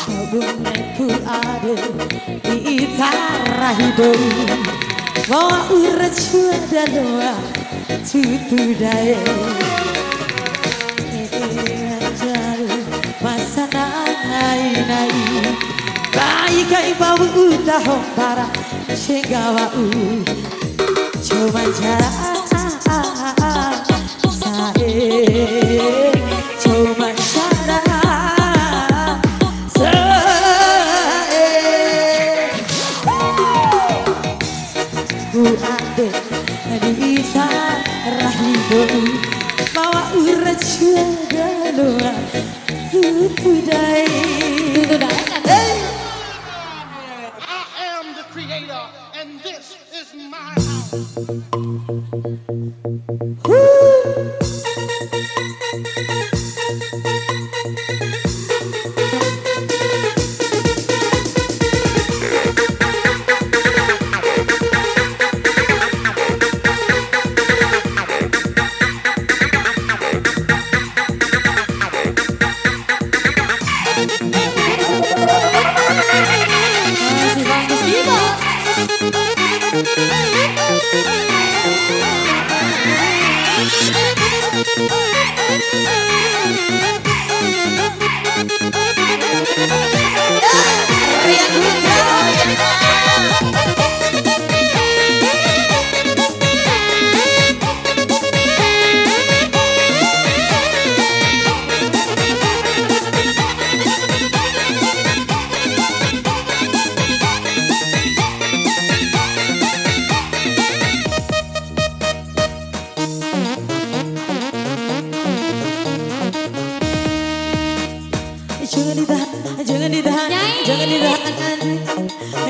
Hubunganku ada di tanah hidup, bawa urat suara doa tutu daya. Masa nai bayi kai bau udah para sehingga cuma cara saya cuma cara ku ada di tanah hidup, bawa urat suara doa today. I am the creator, and this is my house.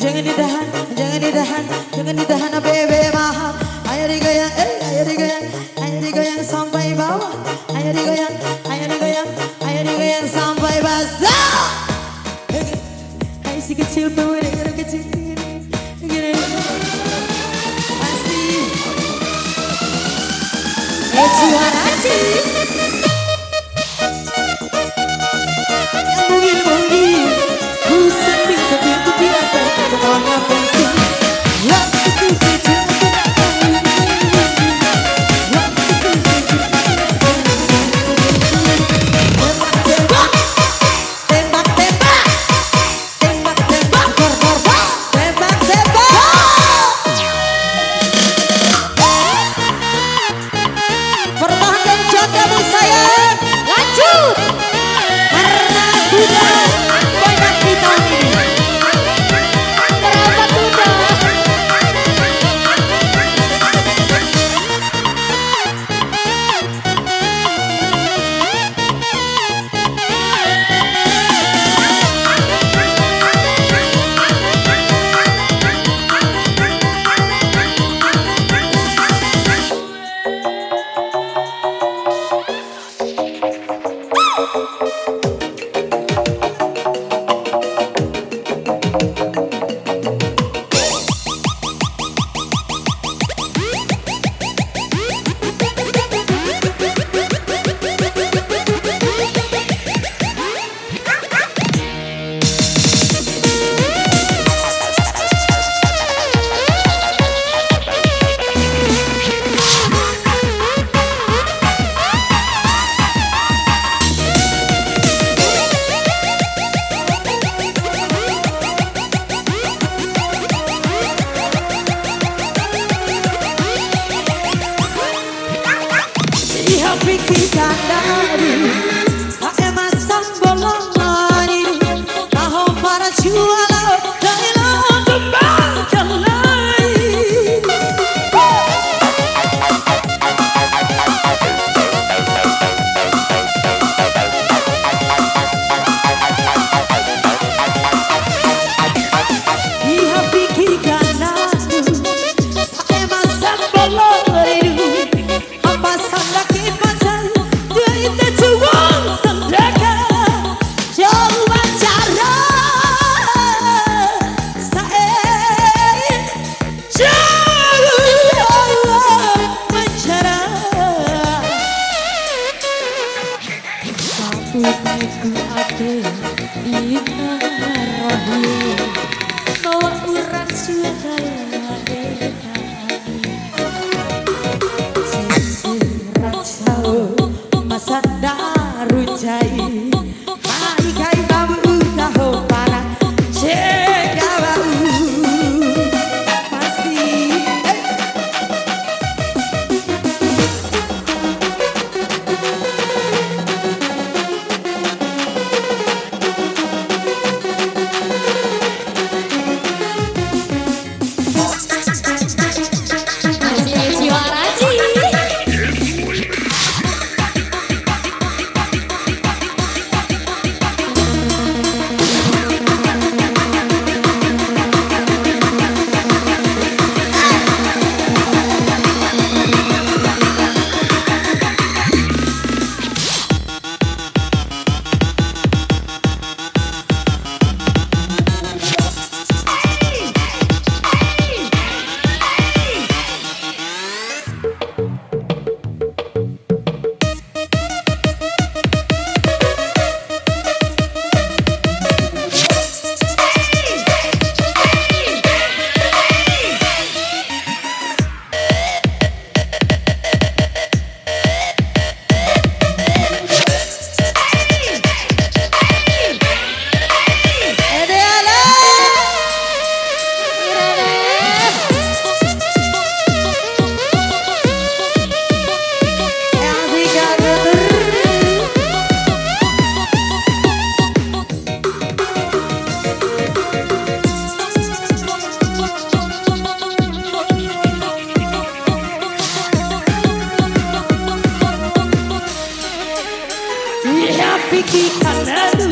Jangan ditahan, jangan ditahan, bebe mahal. Ayo digoyang sampai bawah. Ayo digoyang sampai basah. Hai si kecil pemuda kecil gini. Masih. Juara sih. Rahim bawa urat sudah Raksao masa daru jai mai kai babu taho para cegawau masih Piki kanadu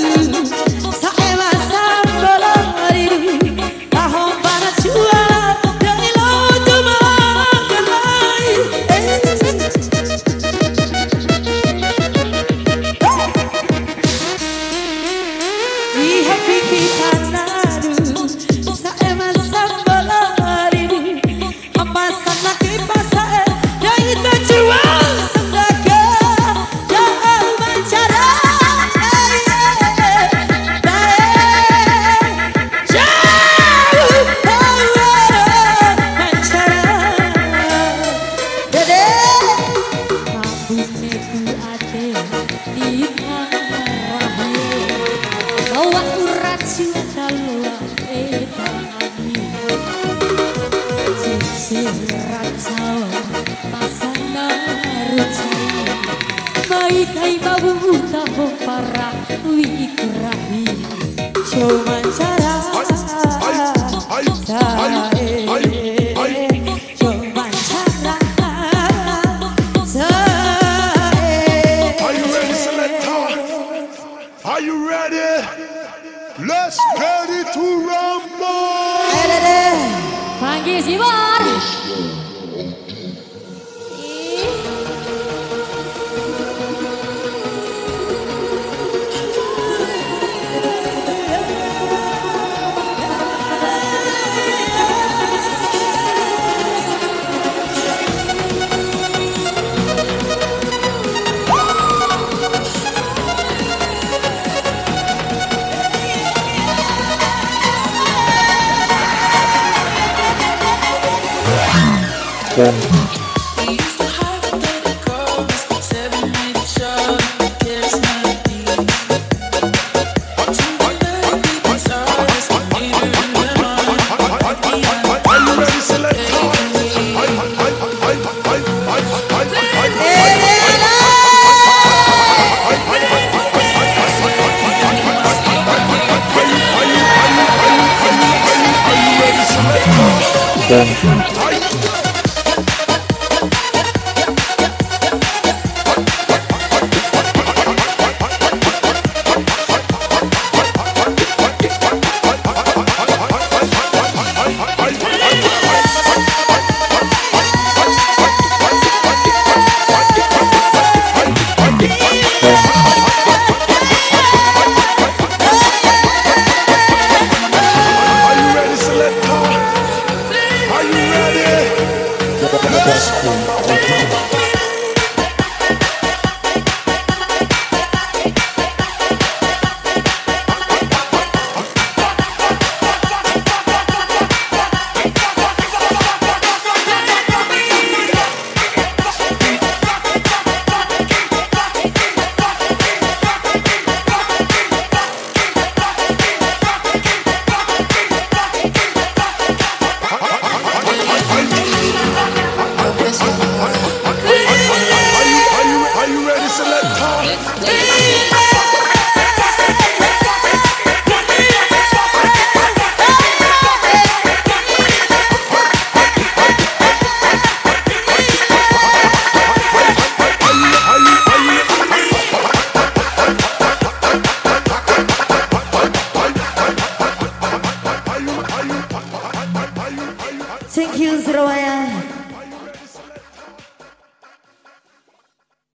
saema sambalariru tahom bana chua dari lo cuma kenai Iya piki kanadu saema sambalariru apa sana kipasa dari to chua sandaka jauh mancara bawa urat cinta luar edani sisir raksao pasana rucai mai kai babu taho para wikrahi cuman cara Are you ready? Let's ready to rumble! Panggil si Bar. Are you ready? Thank you Surabaya.